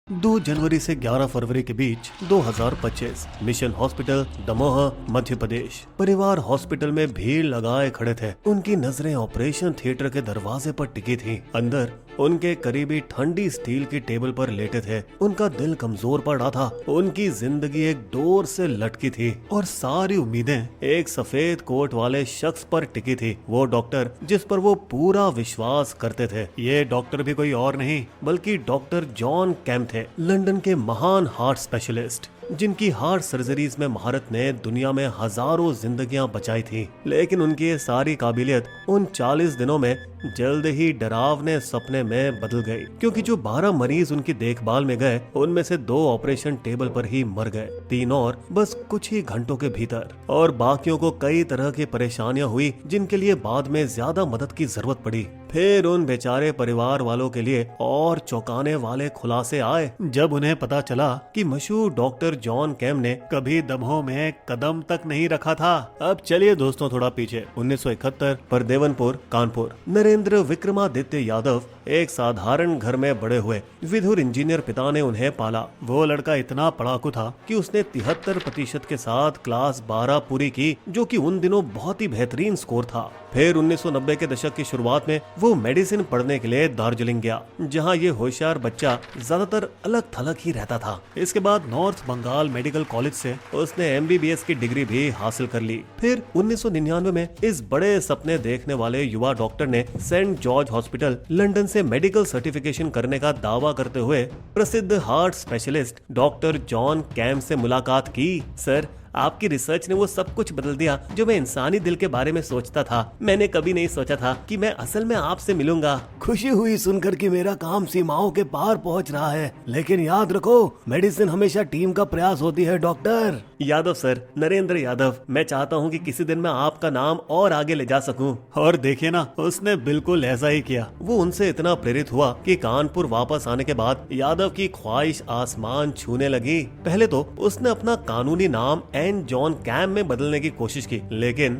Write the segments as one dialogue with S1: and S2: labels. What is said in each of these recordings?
S1: 2 जनवरी से 11 फरवरी के बीच 2025 mission hospital Damoh Madhya Pradesh. परिवार हॉस्पिटल में भीड़ लगाए खड़े थे। उनकी नजरें ऑपरेशन थिएटर के दरवाजे पर टिकी थी। अंदर उनके करीबी ठंडी स्टील की टेबल पर लेटे थे। उनका दिल कमजोर पड़ रहा था। उनकी जिंदगी एक डोर से लटकी थी और सारी उम्मीदें एक सफेद कोट वाले शख्स पर टिकी थी। वो डॉक्टर जिस पर वो पूरा विश्वास करते थे। ये डॉक्टर भी कोई और नहीं बल्कि डॉक्टर जॉन कैम थे, लंदन के महान हार्ट स्पेशलिस्ट, जिनकी हार्ट सर्जरीज में महारत ने दुनिया में हजारों जिंदगियां बचाई थी। लेकिन उनकी ये सारी काबिलियत उन 40 दिनों में जल्द ही डरावने सपने में बदल गई, क्योंकि जो 12 मरीज उनकी देखभाल में गए उनमें से 2 ऑपरेशन टेबल पर ही मर गए, 3 और बस कुछ ही घंटों के भीतर, और बाकियों को कई तरह की परेशानियां हुई जिनके लिए बाद में ज्यादा मदद की जरूरत पड़ी। फिर उन बेचारे परिवार वालों के लिए और चौंकाने वाले खुलासे आए जब उन्हें पता चला कि मशहूर डॉक्टर जॉन कैम ने कभी दमोह में कदम तक नहीं रखा था। अब चलिए दोस्तों थोड़ा पीछे। 1971 पर देवनपुर कानपुर। नरेंद्र विक्रमादित्य यादव एक साधारण घर में बड़े हुए। विधुर इंजीनियर पिता ने उन्हें पाला। वो लड़का इतना पढ़ाकू था कि उसने 73% के साथ क्लास 12 पूरी की, जो कि उन दिनों बहुत ही बेहतरीन स्कोर था। फिर 1990 के दशक की शुरुआत में वो मेडिसिन पढ़ने के लिए दार्जिलिंग गया, जहाँ ये होशियार बच्चा ज्यादातर अलग थलग ही रहता था। इसके बाद नॉर्थ बंगाल मेडिकल कॉलेज से उसने MBBS की डिग्री भी हासिल कर ली। फिर 1999 में इस बड़े सपने देखने वाले युवा डॉक्टर ने सेंट जॉर्ज हॉस्पिटल लंदन से मेडिकल सर्टिफिकेशन करने का दावा करते हुए प्रसिद्ध heart specialist doctor John Camm से मुलाकात की। सर, आपकी रिसर्च ने वो सब कुछ बदल दिया जो मैं इंसानी दिल के बारे में सोचता था। मैंने कभी नहीं सोचा था कि मैं असल में आपसे मिलूंगा।
S2: खुशी हुई सुनकर कि मेरा काम सीमाओं के पार पहुंच रहा है, लेकिन याद रखो, मेडिसिन हमेशा टीम का प्रयास होती है। डॉक्टर
S1: यादव सर, नरेंद्र यादव, मैं चाहता हूँ कि किसी दिन मैं आपका नाम और आगे ले जा सकूं। और देखिए ना, उसने बिल्कुल ऐसा ही किया। वो उनसे इतना प्रेरित हुआ कि कानपुर वापस आने के बाद यादव की ख्वाहिश आसमान छूने लगी। पहले तो उसने अपना कानूनी नाम जॉन कैम में बदलने की कोशिश की, लेकिन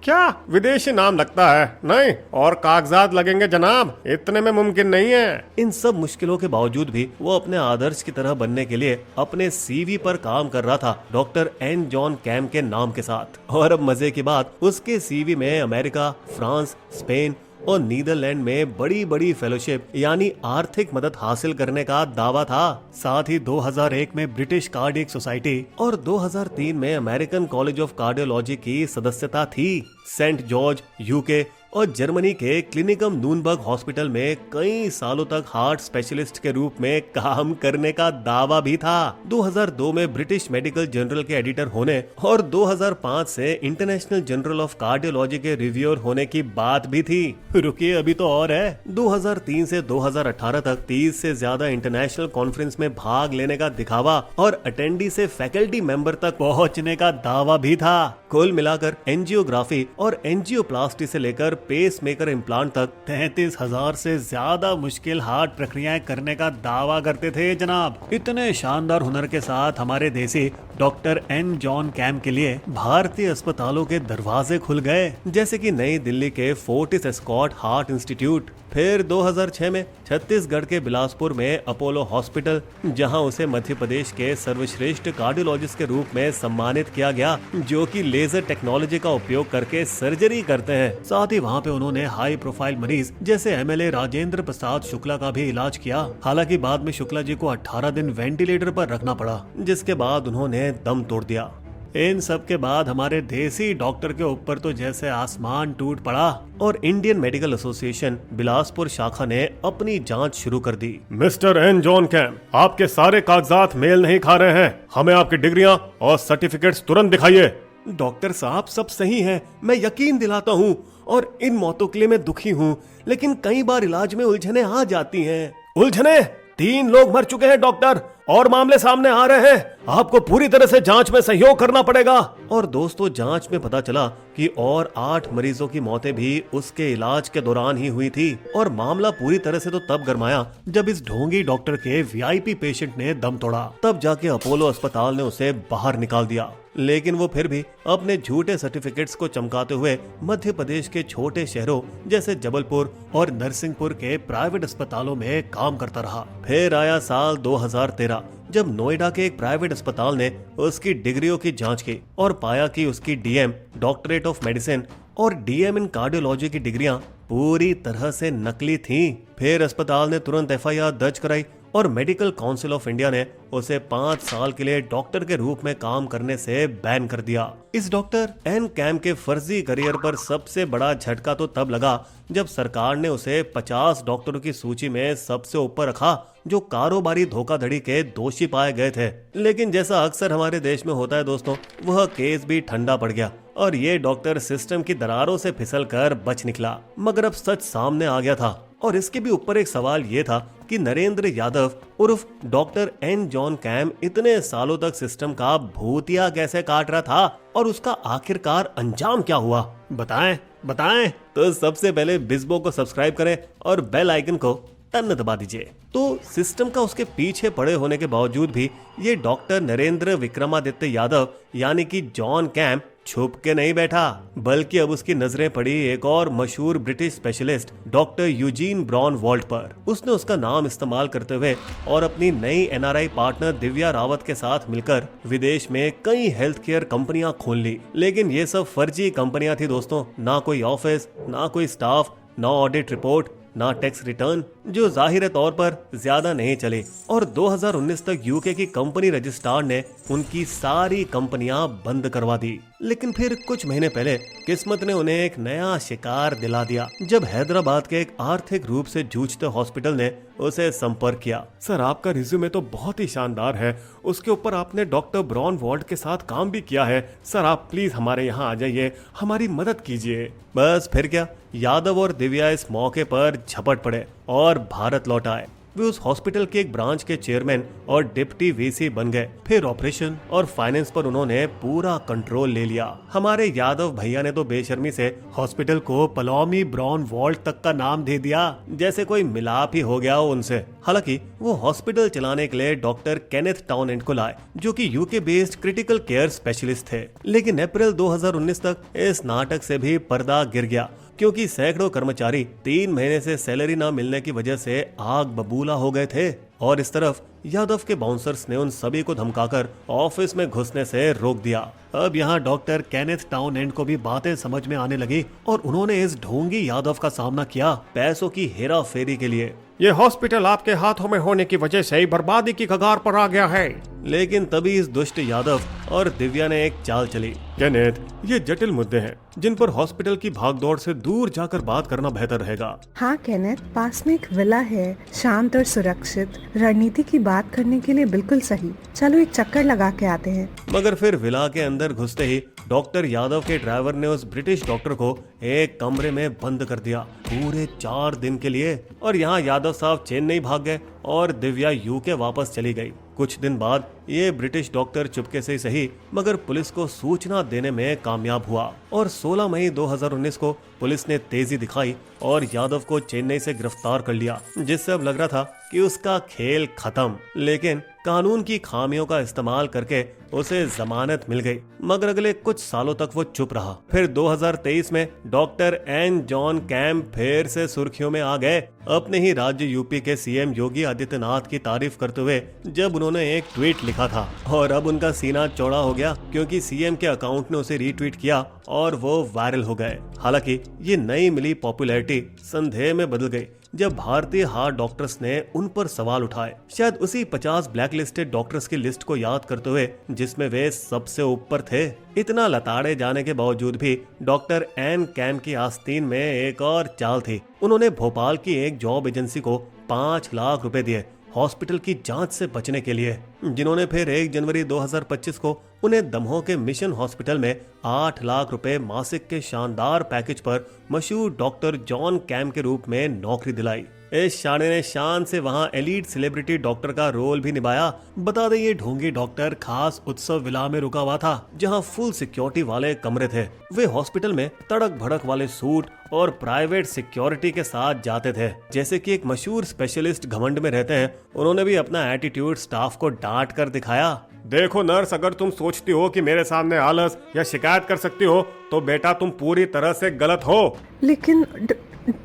S3: क्या विदेशी नाम लगता है? नहीं, और कागजात लगेंगे जनाब, इतने में मुमकिन नहीं है।
S1: इन सब मुश्किलों के बावजूद भी वो अपने आदर्श की तरह बनने के लिए अपने CV पर काम कर रहा था, डॉक्टर जॉन कैम के नाम के साथ। और अब मजे की बात, उसके CV में अमेरिका, फ्रांस, स्पेन और नीदरलैंड में बड़ी बड़ी फेलोशिप यानी आर्थिक मदद हासिल करने का दावा था। साथ ही 2001 में ब्रिटिश कार्डियक सोसाइटी और 2003 में अमेरिकन कॉलेज ऑफ कार्डियोलॉजी की सदस्यता थी। सेंट जॉर्ज UK और जर्मनी के क्लिनिकम नूनबर्ग हॉस्पिटल में कई सालों तक हार्ट स्पेशलिस्ट के रूप में काम करने का दावा भी था। 2002 में ब्रिटिश मेडिकल जर्नल के एडिटर होने और 2005 से इंटरनेशनल जर्नल ऑफ कार्डियोलॉजी के रिव्यूअर होने की बात भी थी। रुकिए, अभी तो और है। 2003 से 2018 तक 30 से ज्यादा इंटरनेशनल कॉन्फ्रेंस में भाग लेने का दिखावा और अटेंडी से फैकल्टी मेंबर तक पहुंचने का दावा भी था। कुल मिलाकर एंजियोग्राफी और एंजियोप्लास्टी से लेकर पेस मेकर इम्प्लांट तक 33,000 से ज्यादा मुश्किल हार्ट प्रक्रियाएं करने का दावा करते थे जनाब। इतने शानदार हुनर के साथ हमारे देसी डॉक्टर जॉन कैम के लिए भारतीय अस्पतालों के दरवाजे खुल गए, जैसे कि नई दिल्ली के फोर्टिस एस्कॉट हार्ट इंस्टीट्यूट। फिर 2006 में छत्तीसगढ़ के बिलासपुर में अपोलो हॉस्पिटल, जहां उसे मध्य प्रदेश के सर्वश्रेष्ठ कार्डियोलॉजिस्ट के रूप में सम्मानित किया गया, जो कि लेजर टेक्नोलॉजी का उपयोग करके सर्जरी करते हैं। साथ ही वहां पे उन्होंने हाई प्रोफाइल मरीज जैसे MLA राजेंद्र प्रसाद शुक्ला का भी इलाज किया। हालांकि बाद में शुक्ला जी को 18 दिन वेंटिलेटर पर रखना पड़ा, जिसके बाद उन्होंने दम तोड़ दिया। इन सब के बाद हमारे देसी डॉक्टर के ऊपर तो जैसे आसमान टूट पड़ा और इंडियन मेडिकल एसोसिएशन बिलासपुर शाखा ने अपनी जांच शुरू कर दी।
S3: मिस्टर जॉन कैम, आपके सारे कागजात मेल नहीं खा रहे हैं। हमें आपकी डिग्रियां और सर्टिफिकेट्स तुरंत दिखाइए।
S1: डॉक्टर साहब, सब सही है, मैं यकीन दिलाता हूँ, और इन मौतों के लिए मैं दुखी हूँ, लेकिन कई बार इलाज में उलझने आ जाती हैं।
S3: उलझने? 3 लोग मर चुके हैं डॉक्टर, और मामले सामने आ रहे हैं। आपको पूरी तरह से जांच में सहयोग करना पड़ेगा।
S1: और दोस्तों, जांच में पता चला कि और 8 मरीजों की मौतें भी उसके इलाज के दौरान ही हुई थी। और मामला पूरी तरह से तो तब गरमाया जब इस ढोंगी डॉक्टर के VIP पेशेंट ने दम तोड़ा। तब जाके अपोलो अस्पताल ने उसे बाहर निकाल दिया। लेकिन वो फिर भी अपने झूठे सर्टिफिकेट्स को चमकाते हुए मध्य प्रदेश के छोटे शहरों जैसे जबलपुर और नरसिंहपुर के प्राइवेट अस्पतालों में काम करता रहा। फिर आया साल 2013 जब नोएडा के एक प्राइवेट अस्पताल ने उसकी डिग्रियों की जांच की और पाया कि उसकी डीएम डॉक्टरेट ऑफ मेडिसिन और डीएम इन कार्डियोलॉजी की डिग्रियां पूरी तरह से नकली थीं। फिर अस्पताल ने तुरंत एफआईआर दर्ज कराई और मेडिकल काउंसिल ऑफ इंडिया ने उसे 5 साल के लिए डॉक्टर के रूप में काम करने से बैन कर दिया। इस डॉक्टर एन कैम के फर्जी करियर पर सबसे बड़ा झटका तो तब लगा जब सरकार ने उसे 50 डॉक्टरों की सूची में सबसे ऊपर रखा जो कारोबारी धोखाधड़ी के दोषी पाए गए थे। लेकिन जैसा अक्सर हमारे देश में होता है दोस्तों, वह केस भी ठंडा पड़ गया और ये डॉक्टर सिस्टम की दरारों से फिसलकर बच निकला। मगर अब सच सामने आ गया था और इसके भी ऊपर एक सवाल ये था कि नरेंद्र यादव उर्फ डॉक्टर एन जॉन कैम इतने सालों तक सिस्टम का भूतिया कैसे काट रहा था और उसका आखिरकार अंजाम क्या हुआ। बताएं। तो सबसे पहले बिस्बो को सब्सक्राइब करें और बेल आइकन को टन दबा दीजिए। तो सिस्टम का उसके पीछे पड़े होने के बावजूद भी ये डॉक्टर नरेंद्र विक्रमादित्य यादव यानी कि जॉन कैम छुप के नहीं बैठा, बल्कि अब उसकी नजरें पड़ी एक और मशहूर British specialist doctor Eugene Braunwald पर। उसने उसका नाम इस्तेमाल करते हुए और अपनी नई एनआरआई पार्टनर दिव्या रावत के साथ मिलकर विदेश में कई हेल्थ केयर कंपनियां खोल ली। लेकिन ये सब फर्जी कंपनियां थी दोस्तों, ना कोई ऑफिस, ना कोई स्टाफ, ना ऑडिट रिपोर्ट, ना टैक्स रिटर्न, जो जाहिर तौर पर ज्यादा नहीं चली। और 2019 तक यूके की कंपनी रजिस्ट्रार ने उनकी सारी कंपनियां बंद करवा दी। लेकिन फिर कुछ महीने पहले किस्मत ने उन्हें एक नया शिकार दिला दिया जब हैदराबाद के एक आर्थिक रूप से जूझते हॉस्पिटल ने उसे संपर्क किया।
S3: सर, आपका रिज्यूमे तो बहुत ही शानदार है, उसके ऊपर आपने डॉक्टर ब्रॉन वॉल्ट के साथ काम भी किया है। सर, आप प्लीज हमारे यहाँ आ जाइए, हमारी मदद कीजिए।
S1: बस फिर क्या, यादव और दिव्या इस मौके पर झपट पड़े और भारत लौट आए। वे उस हॉस्पिटल के एक ब्रांच के चेयरमैन और डिप्टी वीसी बन गए। फिर ऑपरेशन और फाइनेंस पर उन्होंने पूरा कंट्रोल ले लिया। हमारे यादव भैया ने तो बेशर्मी से हॉस्पिटल को पलौमी ब्रॉन वॉल्ट तक का नाम दे दिया, जैसे कोई मिलाप ही हो गया हो उनसे। हालांकि वो हॉस्पिटल चलाने के लिए डॉक्टर केनेथ टाउनएंड को लाए, जो कि UK based critical care specialist थे। लेकिन अप्रैल 2019 तक इस नाटक से भी पर्दा गिर गया, क्योंकि सैकड़ों कर्मचारी 3 महीने से सैलरी न मिलने की वजह से आग बबूला हो गए थे। और इस तरफ यादव के बाउंसर्स ने उन सभी को धमकाकर ऑफिस में घुसने से रोक दिया। अब यहाँ डॉक्टर केनेथ टाउनएंड को भी बातें समझ में आने लगी और उन्होंने इस ढोंगी यादव का सामना किया पैसों की हेरा फेरी के लिए।
S3: ये हॉस्पिटल आपके हाथों में होने की वजह से ही बर्बादी की कगार पर आ गया है।
S1: लेकिन तभी इस दुष्ट यादव और दिव्या ने एक चाल चली।
S3: केनेथ, ये जटिल मुद्दे हैं जिन पर हॉस्पिटल की भागदौड़ से दूर जाकर बात करना बेहतर रहेगा।
S4: हाँ केनेथ, पास में एक विला है, शांत और सुरक्षित, रणनीति की बात करने के लिए बिल्कुल सही। चलो एक चक्कर लगा के आते हैं।
S1: मगर फिर विला के अंदर घुसते ही डॉक्टर यादव के ड्राइवर ने उस ब्रिटिश डॉक्टर को एक कमरे में बंद कर दिया पूरे 4 दिन के लिए। और यहाँ यादव साहब चेन्नई भाग गए और दिव्या यूके वापस चली गई। कुछ दिन बाद ये ब्रिटिश डॉक्टर चुपके से ही सही मगर पुलिस को सूचना देने में कामयाब हुआ और 16 मई 2019 को पुलिस ने तेजी दिखाई और यादव को चेन्नई से गिरफ्तार कर लिया, जिससे अब लग रहा था कि उसका खेल खत्म। लेकिन कानून की खामियों का इस्तेमाल करके उसे जमानत मिल गई, मगर अगले कुछ सालों तक वो चुप रहा। फिर 2023 में डॉक्टर एन जॉन कैम फिर से सुर्खियों में आ गए, अपने ही राज्य यूपी के सीएम योगी आदित्यनाथ की तारीफ करते हुए, जब उन्होंने एक ट्वीट लिखा था। और अब उनका सीना चौड़ा हो गया क्योंकि सीएम के अकाउंट ने उसे रीट्वीट किया और वो वायरल हो गए। हालांकि ये नई मिली पॉपुलैरिटी संदेह में बदल गई जब भारतीय हार्ट डॉक्टर्स ने उन पर सवाल उठाए, शायद उसी 50 ब्लैकलिस्टेड डॉक्टर्स की लिस्ट को याद करते हुए जिसमें वे सबसे ऊपर थे। इतना लताड़े जाने के बावजूद भी डॉक्टर एन कैम की आस्तीन में एक और चाल थी। उन्होंने भोपाल की एक जॉब एजेंसी को 5 लाख रुपए दिए हॉस्पिटल की जांच से बचने के लिए, जिन्होंने फिर 1 जनवरी 2025 को उन्हें दमोह के मिशन हॉस्पिटल में 8 लाख रुपए मासिक के शानदार पैकेज पर मशहूर डॉक्टर जॉन कैम के रूप में नौकरी दिलाई। इस शाने ने शान से वहां एलीट सेलिब्रिटी डॉक्टर का रोल भी निभाया। बता दें ये ढोंगी डॉक्टर खास उत्सव विला में रुका हुआ था, जहां फुल सिक्योरिटी वाले कमरे थे। वे हॉस्पिटल में तड़क भड़क वाले सूट और प्राइवेट सिक्योरिटी के साथ जाते थे, जैसे कि एक मशहूर स्पेशलिस्ट घमंड में रहते हैं। उन्होंने भी अपना एटीट्यूड स्टाफ को डांट कर दिखाया।
S3: देखो नर्स, अगर तुम सोचती हो कि मेरे सामने आलस या शिकायत कर सकती हो तो बेटा तुम पूरी तरह से गलत हो।
S4: लेकिन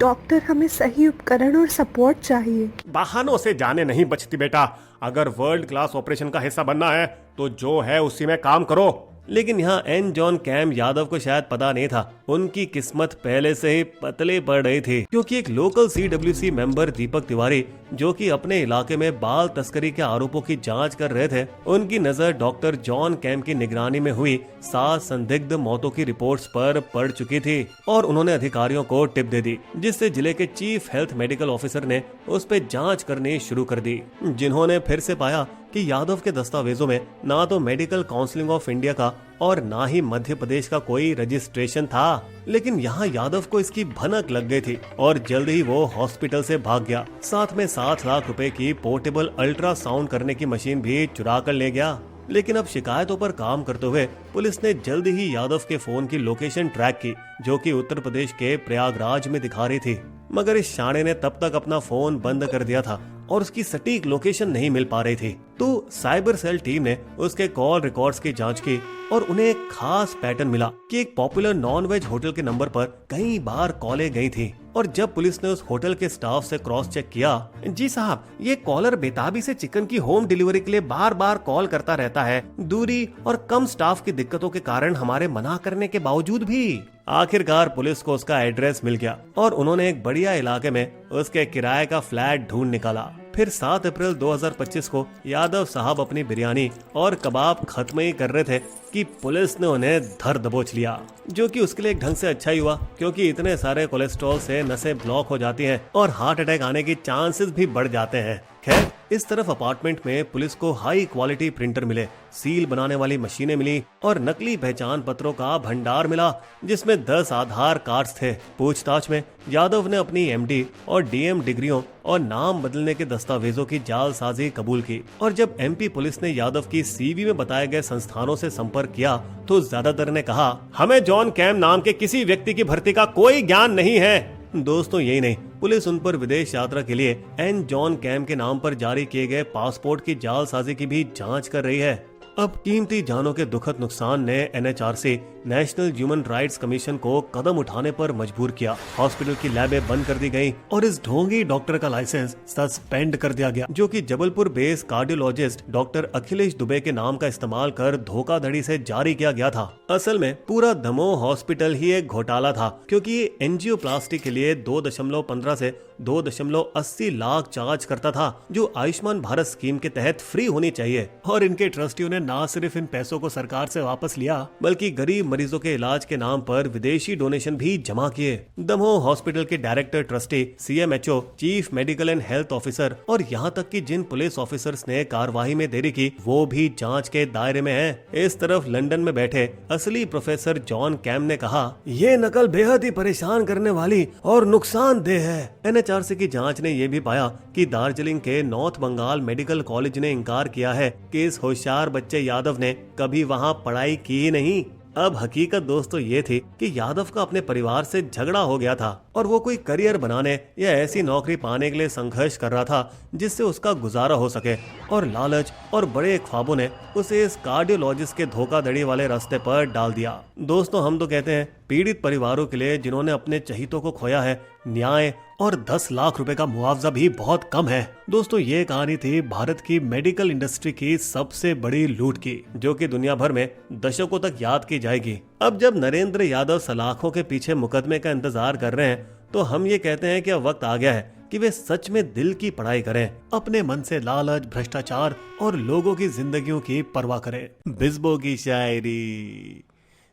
S4: डॉक्टर, हमें सही उपकरण और सपोर्ट चाहिए।
S3: बहानों से जाने नहीं बचती बेटा। अगर वर्ल्ड क्लास ऑपरेशन का हिस्सा बनना है तो जो है उसी में काम करो।
S1: लेकिन यहाँ एन जॉन कैम यादव को शायद पता नहीं था, उनकी किस्मत पहले से ही पतले पड़ रही थी, क्योंकि एक local CWC member Deepak Tiwari, जो कि अपने इलाके में बाल तस्करी के आरोपों की जांच कर रहे थे, उनकी नजर डॉक्टर जॉन कैम की निगरानी में हुई 7 संदिग्ध मौतों की रिपोर्ट्स पर पड़ चुकी थी और उन्होंने अधिकारियों को टिप दे दी, जिससे जिले के चीफ हेल्थ मेडिकल ऑफिसर ने उस पर जाँच करनी शुरू कर दी, जिन्होंने फिर से पाया कि यादव के दस्तावेजों में ना तो मेडिकल काउंसिलिंग ऑफ इंडिया का और ना ही मध्य प्रदेश का कोई रजिस्ट्रेशन था। लेकिन यहाँ यादव को इसकी भनक लग गई थी और जल्द ही वो हॉस्पिटल से भाग गया। साथ में 7 लाख रुपए की पोर्टेबल अल्ट्रासाउंड करने की मशीन भी चुरा कर ले गया। लेकिन अब शिकायतों पर काम करते हुए पुलिस ने जल्द ही यादव के फोन की लोकेशन ट्रैक की, जो कि उत्तर प्रदेश के प्रयागराज में दिखा रही थी। मगर इस शाणे ने तब तक अपना फोन बंद कर दिया था और उसकी सटीक लोकेशन नहीं मिल पा रही थी। तो साइबर सेल टीम ने उसके कॉल रिकॉर्ड्स की जांच की और उन्हें एक खास पैटर्न मिला कि एक पॉपुलर नॉन वेज होटल के नंबर पर कई बार कॉलें गई थी। और जब पुलिस ने उस होटल के स्टाफ से क्रॉस चेक किया,
S3: जी साहब, ये कॉलर बेताबी से चिकन की होम डिलीवरी के लिए बार बार कॉल करता रहता है। दूरी और कम स्टाफ की दिक्कतों के कारण हमारे मना करने के बावजूद भी।
S1: आखिरकार पुलिस को उसका एड्रेस मिल गया और उन्होंने एक बढ़िया इलाके में उसके किराए का फ्लैट ढूंढ निकाला। फिर 7 अप्रैल 2025 को यादव साहब अपनी बिरयानी और कबाब खत्म ही कर रहे थे कि पुलिस ने उन्हें धर दबोच लिया, जो कि उसके लिए एक ढंग से अच्छा ही हुआ, क्योंकि इतने सारे कोलेस्ट्रॉल से नसें ब्लॉक हो जाती हैं और हार्ट अटैक आने की चांसेस भी बढ़ जाते हैं। खैर, इस तरफ अपार्टमेंट में पुलिस को हाई क्वालिटी प्रिंटर मिले, सील बनाने वाली मशीनें मिली और नकली पहचान पत्रों का भंडार मिला, जिसमें 10 आधार कार्ड्स थे। पूछताछ में यादव ने अपनी MD और DM डिग्रियों और नाम बदलने के दस्तावेजों की जालसाजी कबूल की। और जब MP पुलिस ने यादव की CV में बताए गए संस्थानों से संपर्क किया तो ज्यादातर ने कहा,
S3: हमें जॉन कैम नाम के किसी व्यक्ति की भर्ती का कोई ज्ञान नहीं है।
S1: दोस्तों, यही नहीं, पुलिस उन पर विदेश यात्रा के लिए एन जॉन कैम के नाम पर जारी किए गए पासपोर्ट की जालसाजी की भी जांच कर रही है। अब कीमती जानों के दुखद नुकसान ने NHRC national human rights commission को कदम उठाने पर मजबूर किया। हॉस्पिटल की लैबें बंद कर दी गई और इस ढोंगी डॉक्टर का लाइसेंस सस्पेंड कर दिया गया, जो कि Jabalpur based cardiologist doctor Akhilesh Dubey के नाम का इस्तेमाल कर धोखाधड़ी से जारी किया गया था। असल में पूरा दमोह हॉस्पिटल ही एक घोटाला था, क्योंकि ये एंजियोप्लास्टी के लिए 2.15 से 2.80 लाख चार्ज करता था, जो आयुष्मान भारत स्कीम के तहत फ्री होनी चाहिए। और इनके ट्रस्टियों ने ना सिर्फ इन पैसों को सरकार से वापस लिया, बल्कि गरीब मरीजों के इलाज के नाम पर विदेशी डोनेशन भी जमा किए। दमोह हॉस्पिटल के director trustee, CMHO, chief medical and health officer और यहाँ तक कि जिन पुलिस ऑफिसर्स ने कार्यवाही में देरी की, वो भी जांच के दायरे में हैं। इस तरफ लंदन में बैठे असली प्रोफेसर जॉन कैम ने कहा,
S2: ये नकल बेहद ही परेशान करने वाली और नुकसानदेह है।
S1: NHRC की जांच ने यह भी पाया कि दार्जिलिंग के नॉर्थ बंगाल मेडिकल कॉलेज ने इंकार किया है कि इस होशियार बच्चे यादव ने कभी वहां पढ़ाई की ही नहीं। अब हकीकत दोस्तों ये थी कि यादव का अपने परिवार से झगड़ा हो गया था और वो कोई करियर बनाने या ऐसी नौकरी पाने के लिए संघर्ष कर रहा था जिससे उसका गुजारा हो सके, और लालच और बड़े ख्वाबों ने उसे इस कार्डियोलॉजिस्ट के धोखाधड़ी वाले रास्ते पर डाल दिया। दोस्तों, हम तो कहते हैं पीड़ित परिवारों के लिए जिन्होंने अपने चहितों को खोया है, न्याय और 10 लाख रुपए का मुआवजा भी बहुत कम है। दोस्तों, ये कहानी थी भारत की मेडिकल इंडस्ट्री की सबसे बड़ी लूट की, जो कि दुनिया भर में दशकों तक याद की जाएगी। अब जब नरेंद्र यादव सलाखों के पीछे मुकदमे का इंतजार कर रहे हैं, तो हम ये कहते हैं कि अब वक्त आ गया है कि वे सच में दिल की पढ़ाई करें, अपने मन से लालच, भ्रष्टाचार और लोगों की जिंदगियों की परवाह करें। बिस्बो की शायरी,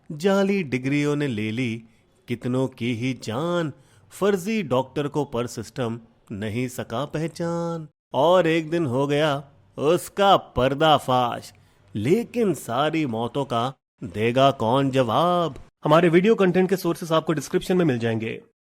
S1: जाली डिग्रियों ने ले ली कितनों की ही जान, फर्जी डॉक्टर को पर सिस्टम नहीं सका पहचान, और एक दिन हो गया उसका पर्दाफाश, लेकिन सारी मौतों का देगा कौन जवाब।
S3: हमारे वीडियो कंटेंट के सोर्सेस आपको डिस्क्रिप्शन में मिल जाएंगे।